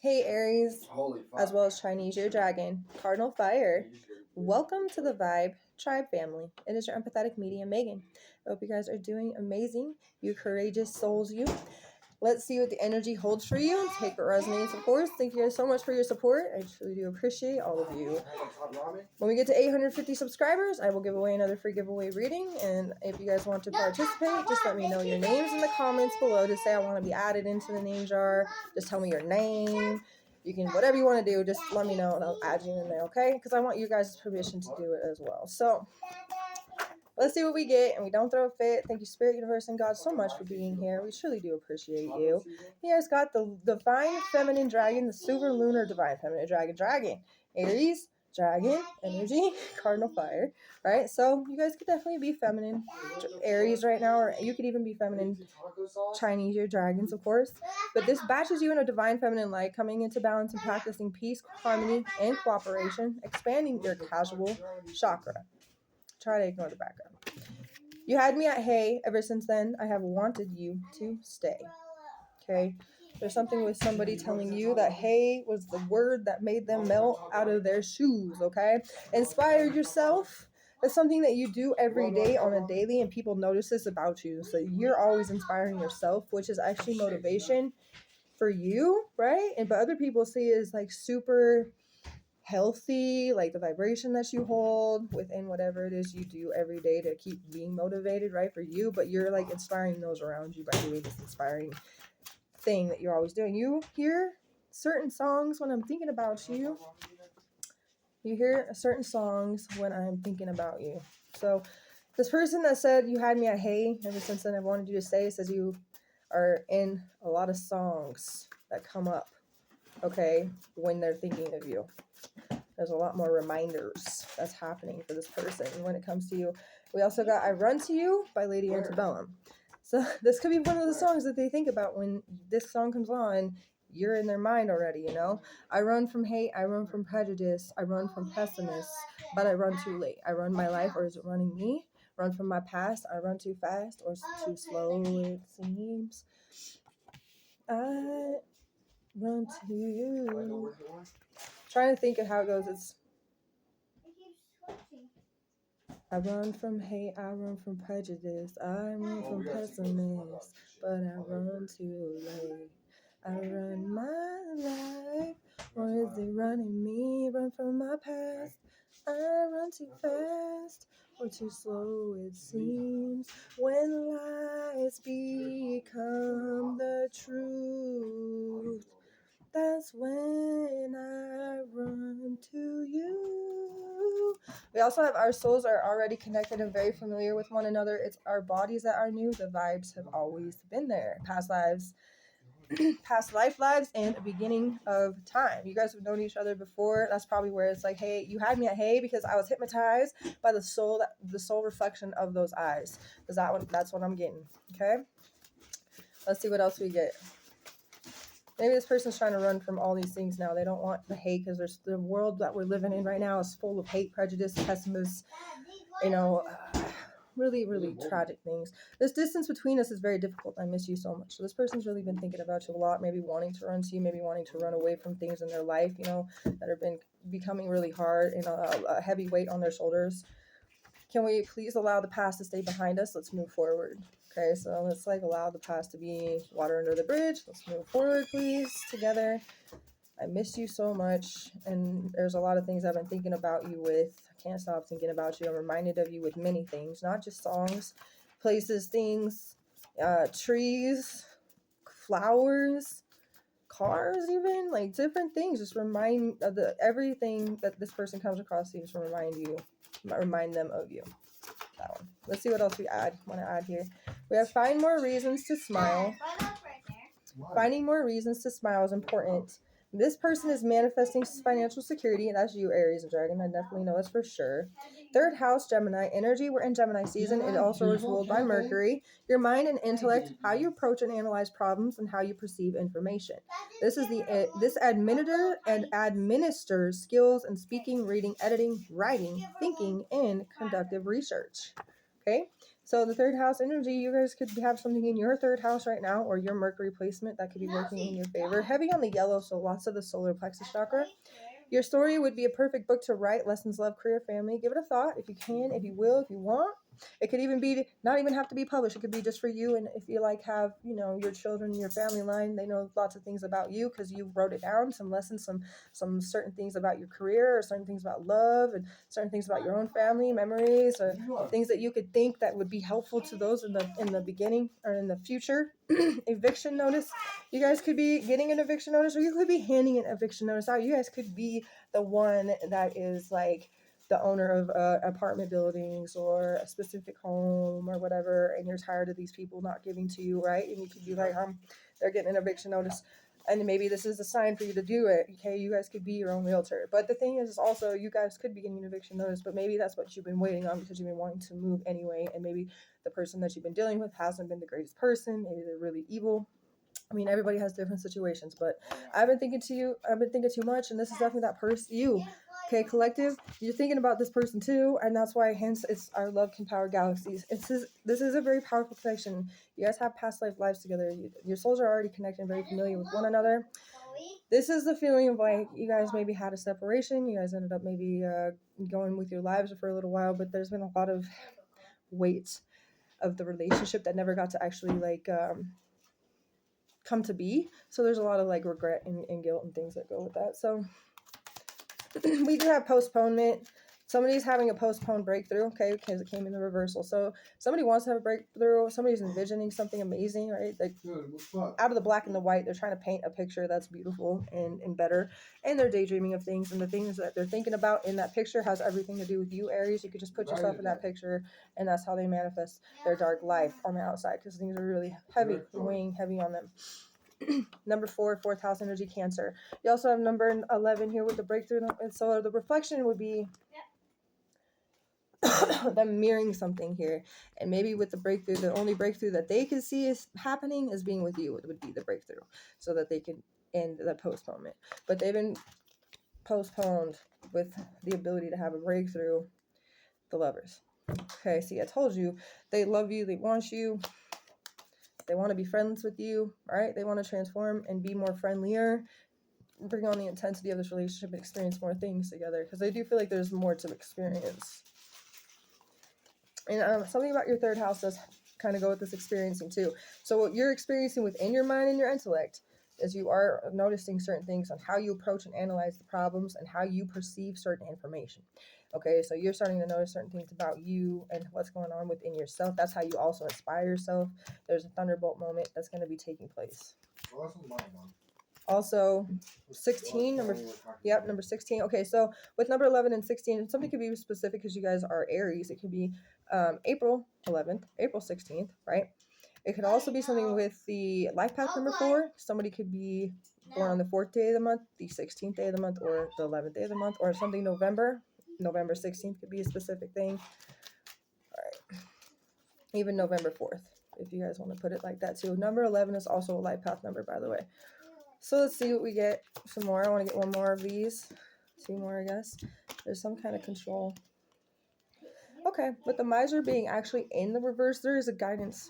Hey Aries, as well as Chinese Year Dragon, Cardinal Fire. Welcome to the Vibe Tribe family. It is your empathetic medium, Megan. I hope you guys are doing amazing. You courageous souls, you. Let's see what the energy holds for you. Take what resonates, of course. Thank you guys so much for your support. I truly do appreciate all of you. When we get to 850 subscribers, I will give away another free giveaway reading. And if you guys want to participate, just let me know your names in the comments below. Just say I want to be added into the name jar. Just tell me your name. You can, whatever you want to do, just let me know and I'll add you in there, okay? Because I want you guys' permission to do it as well. So let's see what we get, and we don't throw a fit. Thank you, Spirit, Universe, and God, so much for being here. We truly do appreciate you. You guys got the Divine Feminine Dragon, the Super Lunar Divine Feminine Dragon. Aries, Dragon, Energy, Cardinal Fire, right? So you guys could definitely be feminine Aries right now, or you could even be feminine Chinese Year Dragons, of course. But this batches you in a Divine Feminine light, coming into balance and practicing peace, harmony, and cooperation, expanding your casual chakra. Try to ignore the background. You had me at hey. Ever since then, I have wanted you to stay. Okay? There's something with somebody telling you that hey was the word that made them melt out of their shoes, okay? Inspire yourself. It's something that you do every day on a daily, and people notice this about you. So you're always inspiring yourself, which is actually motivation for you, right? And but other people see it as like super healthy, like the vibration that you hold within whatever it is you do every day to keep being motivated, right, for you. But you're like inspiring those around you by doing this inspiring thing that you're always doing. You hear certain songs when I'm thinking about you. You hear certain songs when I'm thinking about you. So this person that said you had me at hey, ever since then I wanted you to stay, says you are in a lot of songs that come up, okay, when they're thinking of you. There's a lot more reminders that's happening for this person when it comes to you. We also got I Run to You by Lady Antebellum. So this could be one of the songs that they think about when this song comes on. You're in their mind already, you know. I run from hate, I run from prejudice, I run from pessimists, but I run too late. I run my life, or is it running me? Run from my past, I run too fast, or too slow it seems. I run to you. Trying to think of how it goes. It's I run from hate, I run from prejudice, I run from pessimists, but I run too late. I run my life, or is it running me? Run from my past, I run too fast, or too slow it seems. When lies become the truth, that's when I run to you. We also have our souls are already connected and very familiar with one another. It's our bodies that are new. The vibes have always been there. Past lives, past lives, and a beginning of time. You guys have known each other before. That's probably where it's like, hey, you had me at hey because I was hypnotized by the soul reflection of those eyes. That's what I'm getting. Okay. Let's see what else we get. Maybe this person's trying to run from all these things now. They don't want the hate because there's the world that we're living in right now is full of hate, prejudice, pessimists, really, really tragic things. This distance between us is very difficult. I miss you so much. So this person's really been thinking about you a lot, maybe wanting to run to you, maybe wanting to run away from things in their life, that have been becoming really hard and a heavy weight on their shoulders. Can we please allow the past to stay behind us? Let's move forward. Okay, so let's allow the past to be water under the bridge. Let's move forward, please, together. I miss you so much, and there's a lot of things I've been thinking about you with. I can't stop thinking about you. I'm reminded of you with many things, not just songs, places, things, trees, flowers, cars, even like different things. Just remind of everything that this person comes across seems to remind them of you. That one. Let's see what else we want to add here. We have find more reasons to smile. Finding more reasons to smile is important. This person is manifesting financial security, and that's you, Aries and Dragon. I definitely know this for sure. Third house, Gemini energy. We're in Gemini season. It also is ruled by Mercury. Your mind and intellect, how you approach and analyze problems, and how you perceive information. This is this administers skills in speaking, reading, editing, writing, thinking, and conductive research. Okay. So the third house energy, you guys could have something in your third house right now, or your Mercury placement that could be working in your favor. Heavy on the yellow, so lots of the solar plexus chakra. Your story would be a perfect book to write. Lessons, love, career, family. Give it a thought if you can, if you will, if you want. It could even be, not even have to be published. It could be just for you. And if you like have, you know, your children, your family line, they know lots of things about you because you wrote it down. Some lessons, some certain things about your career, or certain things about love, and certain things about your own family, memories, or things that you could think that would be helpful to those in the beginning or in the future. Eviction notice. You guys could be getting an eviction notice, or you could be handing an eviction notice out. You guys could be the one that is like the owner of apartment buildings or a specific home or whatever, and you're tired of these people not giving to you, right? And you could be like, they're getting an eviction notice, and maybe this is a sign for you to do it. Okay, you guys could be your own realtor. But the thing is also, you guys could be getting an eviction notice, but maybe that's what you've been waiting on because you've been wanting to move anyway, and maybe the person that you've been dealing with hasn't been the greatest person. Maybe they're really evil. I mean, everybody has different situations, but I've been thinking too much, and this is definitely that person, you. Okay, collective, you're thinking about this person too, and that's why, hence, it's our love can power galaxies. This is a very powerful connection. You guys have past lives together. Your souls are already connected and very familiar with one another. This is the feeling of like you guys maybe had a separation. You guys ended up maybe going with your lives for a little while, but there's been a lot of weight of the relationship that never got to actually like come to be. So there's a lot of like regret and guilt and things that go with that. So we do have postponement. Somebody's having a postponed breakthrough, okay, because it came in the reversal. So somebody wants to have a breakthrough. Somebody's envisioning something amazing, right? Like out of the black and the white, they're trying to paint a picture that's beautiful and better. And they're daydreaming of things. And the things that they're thinking about in that picture has everything to do with you, Aries. You could just put yourself in that picture, and that's how they manifest their dark life on the outside, because things are really heavy, weighing heavy on them. Number 4, fourth house energy, Cancer. You also have number 11 here with the breakthrough. And so the reflection would be them mirroring something here. And maybe with the breakthrough, the only breakthrough that they can see is happening is being with you. It would be the breakthrough, so that they can end the postponement. But they've been postponed with the ability to have a breakthrough. The Lovers. Okay, see, I told you, they love you, they want you. They want to be friends with you, right? They want to transform and be more friendlier, bring on the intensity of this relationship, and experience more things together, because I do feel like there's more to experience. And something about your third house does kind of go with this experiencing too. So what you're experiencing within your mind and your intellect is you are noticing certain things on how you approach and analyze the problems and how you perceive certain information. Okay, so you're starting to notice certain things about you and what's going on within yourself. That's how you also inspire yourself. There's a thunderbolt moment that's going to be taking place. Also, 16, number 16. Okay, so with number 11 and 16, something could be specific because you guys are Aries. It could be April 11th, April 16th, right? It could also be something with the life path number 4. Somebody could be born on the 4th day of the month, the 16th day of the month, or the 11th day of the month, or something November 16th could be a specific thing. All right. Even November 4th, if you guys want to put it like that too. Number 11 is also a life path number, by the way. So let's see what we get. Some more. I want to get one more of these. 2 more, I guess. There's some kind of control. Okay, with the miser being actually in the reverse, there is a guidance.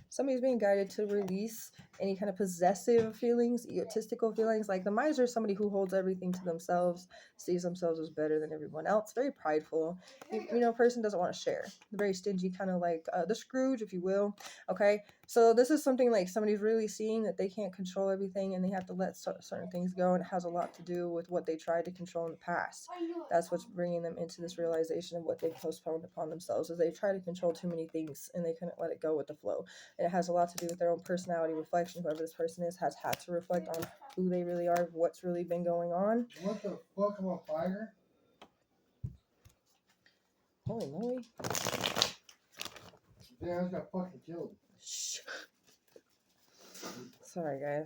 Somebody's being guided to release any kind of possessive feelings, egotistical feelings. Like the miser is somebody who holds everything to themselves, sees themselves as better than everyone else, very prideful. You know, a person doesn't want to share. Very stingy, kind of like the Scrooge, if you will. Okay, so this is something like somebody's really seeing that they can't control everything and they have to let certain things go, and it has a lot to do with what they tried to control in the past. That's what's bringing them into this realization of what they've postponed upon themselves, is they try to control too many things and they couldn't let it go with the flow. And it has a lot to do with their own personality reflection. Whoever this person is has had to reflect on who they really are, what's really been going on. What the fuck, am I fire? Holy moly. Yeah, I just got fucking killed. Shh. Sorry, guys.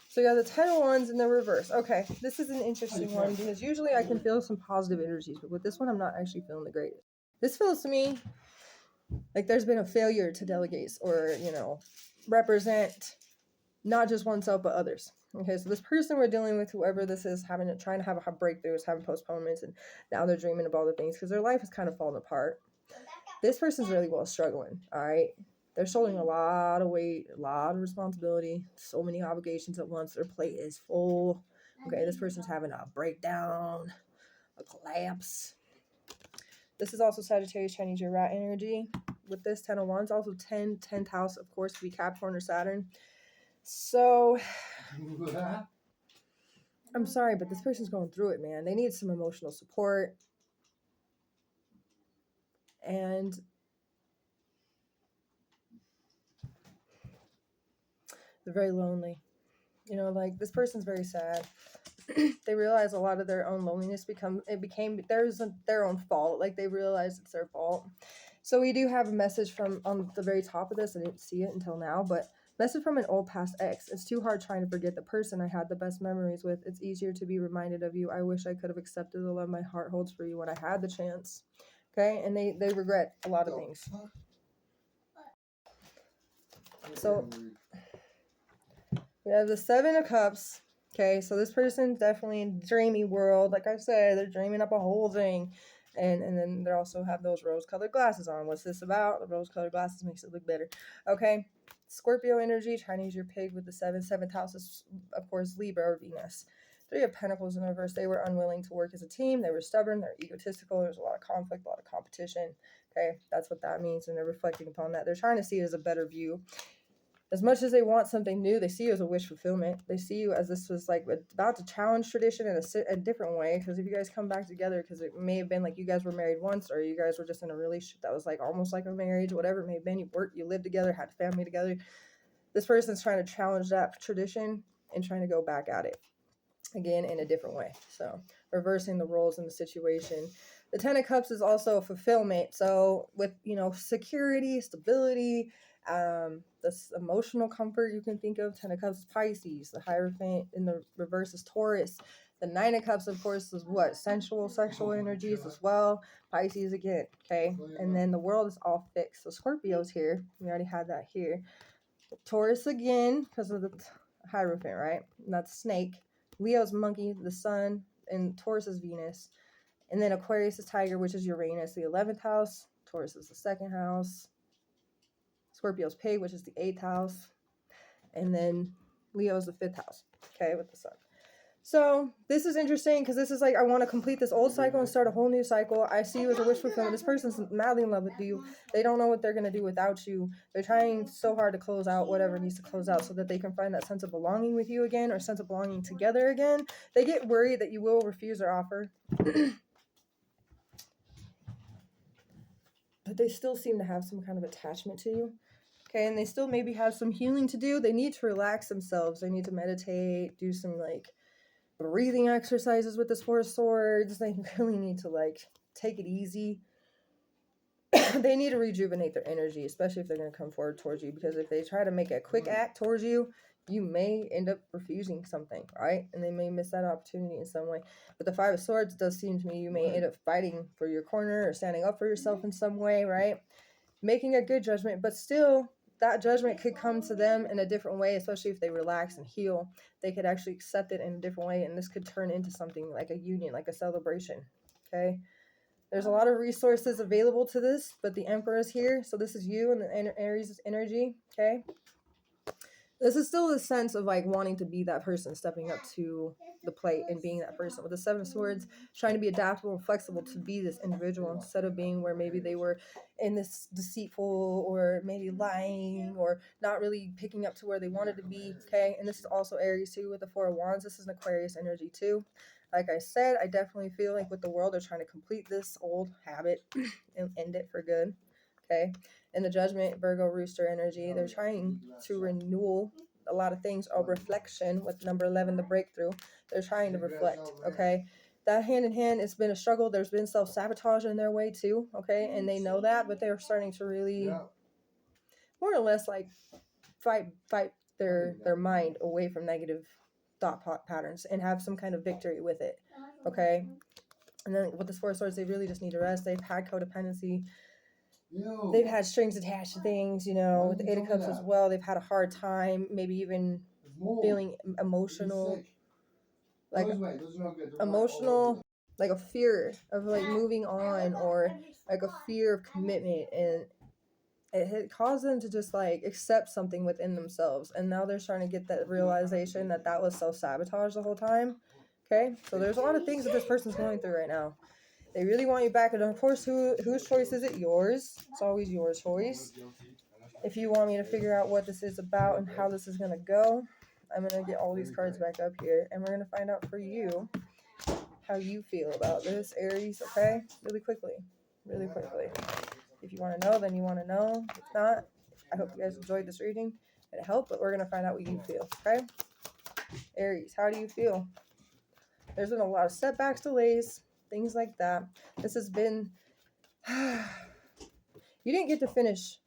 So you got the 10 of Wands in the reverse. Okay, this is an interesting one because usually I can feel some positive energies, but with this one, I'm not actually feeling the greatest. This feels to me like there's been a failure to delegate or, you know, represent not just oneself, but others. Okay, so this person we're dealing with, whoever this is, trying to have breakthroughs, having postponements, and now they're dreaming of all the things because their life is kind of falling apart. this person's really well struggling, all right? They're shouldering a lot of weight, a lot of responsibility, so many obligations at once. Their plate is full. Okay, this person's having a breakdown, a collapse. This is also Sagittarius, Chinese year rat energy. With this 10 of Wands, also 10th house, of course, to be Capricorn or Saturn. So, I'm sorry, but this person's going through it, man. They need some emotional support. And they're very lonely. You know, like, this person's very sad. They realize a lot of their own loneliness became their own fault. Like, they realize it's their fault. So we do have a message from on the very top of this. I didn't see it until now, but message from an old past ex. It's too hard trying to forget the person I had the best memories with. It's easier to be reminded of you. I wish I could have accepted the love my heart holds for you when I had the chance. Okay, and they regret a lot of things. So we have the 7 of Cups. Okay, so this person's definitely in dreamy world. Like I said, they're dreaming up a whole thing. And then they also have those rose-colored glasses on. What's this about? The rose-colored glasses makes it look better. Okay, Scorpio energy, trying to use your pig with the 7th house is, of course, Libra or Venus. 3 of Pentacles in reverse. They were unwilling to work as a team. They were stubborn. They're egotistical. There's a lot of conflict, a lot of competition. Okay, that's what that means. And they're reflecting upon that. They're trying to see it as a better view. As much as they want something new, they see you as a wish fulfillment. They see you as this was like about to challenge tradition in a different way. Because if you guys come back together, because it may have been like you guys were married once, or you guys were just in a relationship that was like almost like a marriage, whatever it may have been. You worked, you lived together, had a family together. This person's trying to challenge that tradition and trying to go back at it again in a different way. So reversing the roles in the situation. The 10 of Cups is also fulfillment. So with, you know, security, stability, this emotional comfort you can think of. 10 of Cups is Pisces. The Hierophant in the reverse is Taurus. The 9 of Cups, of course, is what? Sensual, sexual energies as well. Pisces again, okay? And then the world is all fixed. So Scorpio's here. We already had that here. Taurus again, because of the Hierophant, right? And that's snake. Leo's monkey, the sun, and Taurus is Venus. And then Aquarius is tiger, which is Uranus, the 11th house. Taurus is the 2nd house. Scorpio's pig, which is the 8th house. And then Leo's the 5th house, okay, with the sun. So this is interesting because this is like, I want to complete this old cycle and start a whole new cycle. I see you as a wish fulfillment. This person's madly in love with you. They don't know what they're going to do without you. They're trying so hard to close out whatever needs to close out so that they can find that sense of belonging with you again, or sense of belonging together again. They get worried that you will refuse their offer. But they still seem to have some kind of attachment to you. Okay, and they still maybe have some healing to do. They need to relax themselves. They need to meditate, do some like breathing exercises with this 4 of Swords. They really need to like take it easy. They need to rejuvenate their energy, especially if they're going to come forward towards you, because if they try to make a quick act towards you, you may end up refusing something, right? And they may miss that opportunity in some way. But the 5 of Swords does seem to me you may end up fighting for your corner or standing up for yourself in some way, right? Making a good judgment, but still that judgment could come to them in a different way, especially if they relax and heal. They could actually accept it in a different way, and this could turn into something like a union, like a celebration, okay? There's a lot of resources available to this, but the Emperor is here, so this is you and the Aries energy, okay? This is still a sense of like wanting to be that person, stepping up to the plate and being that person. With the 7 of Swords, trying to be adaptable and flexible to be this individual instead of being where maybe they were in this deceitful or maybe lying or not really picking up to where they wanted to be, okay? And this is also Aries too with the 4 of Wands. This is an Aquarius energy too. Like I said, I definitely feel like with the world, they're trying to complete this old habit and end it for good, okay? In the Judgment, Virgo Rooster energy, they're trying to renew a lot of things, or reflection with number 11, the breakthrough. They're trying to reflect, okay? That hand in hand, it's been a struggle. There's been self-sabotage in their way too, okay? And they know that, but they're starting to really more or less like fight their mind away from negative thought patterns and have some kind of victory with it, okay? And then with the 4 of Swords, they really just need to rest. They've had codependency. They've had strings attached to things, you know, with the 8 of Cups as well. They've had a hard time, maybe even feeling emotional, like emotional like a fear of like moving on, or like a fear of commitment, and it had caused them to just like accept something within themselves, and now they're starting to get that realization that that was self-sabotage the whole time. Okay, so there's a lot of things that this person's going through right now. They really want you back, and of course, whose choice is it? Yours. It's always your choice. If you want me to figure out what this is about and how this is going to go, I'm going to get all these cards back up here, and we're going to find out for you how you feel about this, Aries, okay? Really quickly. If you want to know, then you want to know. If not, I hope you guys enjoyed this reading. It helped, but we're going to find out what you feel, okay? Aries, how do you feel? There's been a lot of setbacks, delays, things like that. This has been... You didn't get to finish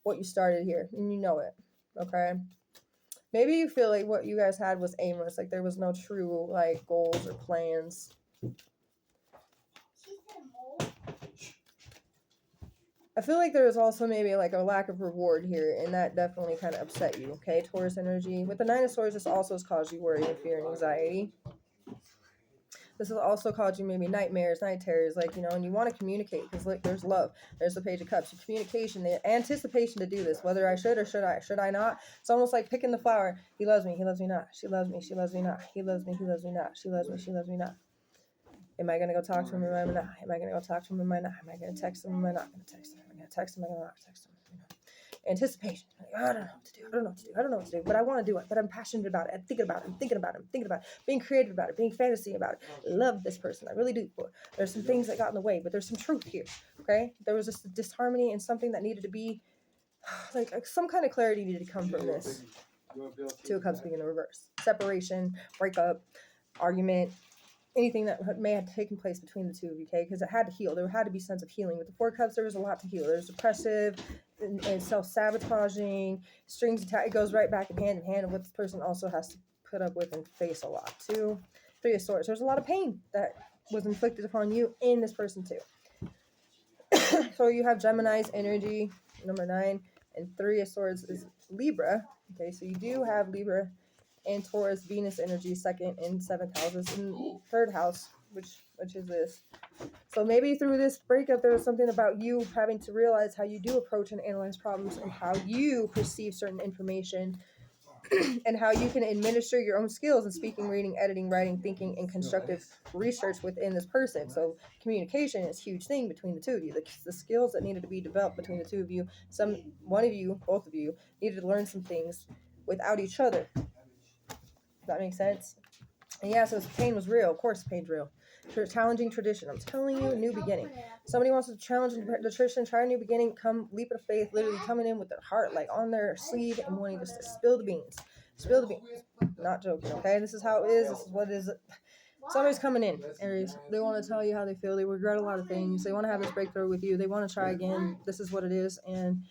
what you started here, and you know it, okay? Maybe you feel like what you guys had was aimless, like there was no true like goals or plans. I feel like there was also maybe like a lack of reward here, and that definitely kind of upset you, okay? Taurus energy. With the Nine of Swords, this also has caused you worry and fear and anxiety. This has also caused you maybe nightmares, night terrors, like, you know, and you want to communicate because, like, there's love. There's the Page of Cups. Your communication, the anticipation to do this, whether I should or should I not. It's almost like picking the flower. He loves me not. She loves me not. He loves me not. She loves me not. Am I going to go talk to him or am I not? Am I going to go talk to him or am I not? Am I going to text him or am I not going to text him? Am I going to text him or am I not text him? You know? Anticipation. Like, I don't know what to do, but I want to do it. But I'm passionate about it. I'm thinking about it. Being creative about it. Being fantasy about it. Love this person. I really do. There's some things that got in the way, but there's some truth here. Okay? There was just a disharmony and something that needed to be, like some kind of clarity needed to come from this. Two of Cups being in the reverse. Separation, breakup, argument, anything that may have taken place between the two of you, okay? Because it had to heal. There had to be a sense of healing. With the Four of Cups, there was a lot to heal. There's depressive and self-sabotaging, strings attached. It goes right back in hand of what this person also has to put up with and face a lot, too. Three of Swords. There's a lot of pain that was inflicted upon you and this person, too. So you have Gemini's energy, number 9, and Three of Swords is Libra. Okay, so you do have Libra and Taurus, Venus energy, 2nd and 7th houses, and 3rd house, which is this. So maybe through this breakup, there was something about you having to realize how you do approach and analyze problems and how you perceive certain information and how you can administer your own skills in speaking, reading, editing, writing, thinking, and constructive research within this person. So communication is a huge thing between the two of you. The skills that needed to be developed between the two of you, one of you, both of you, needed to learn some things without each other. Does that make sense? And yeah, so this pain was real. Of course, pain's real. Challenging tradition. I'm telling you, new beginning. Somebody wants to challenge the tradition, try a new beginning, come leap of faith, literally coming in with their heart like on their sleeve and wanting just to spill the beans. Spill the beans. Not joking, okay? This is how it is. This is what it is. Somebody's coming in, Aries. They want to tell you how they feel. They regret a lot of things. They want to have this breakthrough with you. They want to try again. This is what it is. And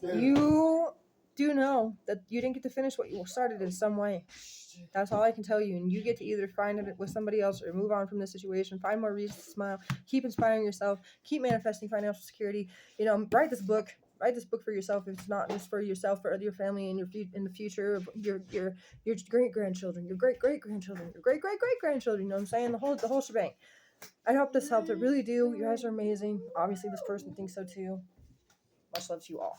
you do know that you didn't get to finish what you started in some way. That's all I can tell you. And you get to either find it with somebody else or move on from this situation. Find more reasons to smile. Keep inspiring yourself. Keep manifesting financial security. You know, write this book. Write this book for yourself. If it's not just for yourself, for your family and in the future, your great grandchildren, your great great grandchildren, your great great great grandchildren. You know what I'm saying? The whole shebang. I hope this helped. I really do. You guys are amazing. Obviously, this person thinks so too. Much love to you all.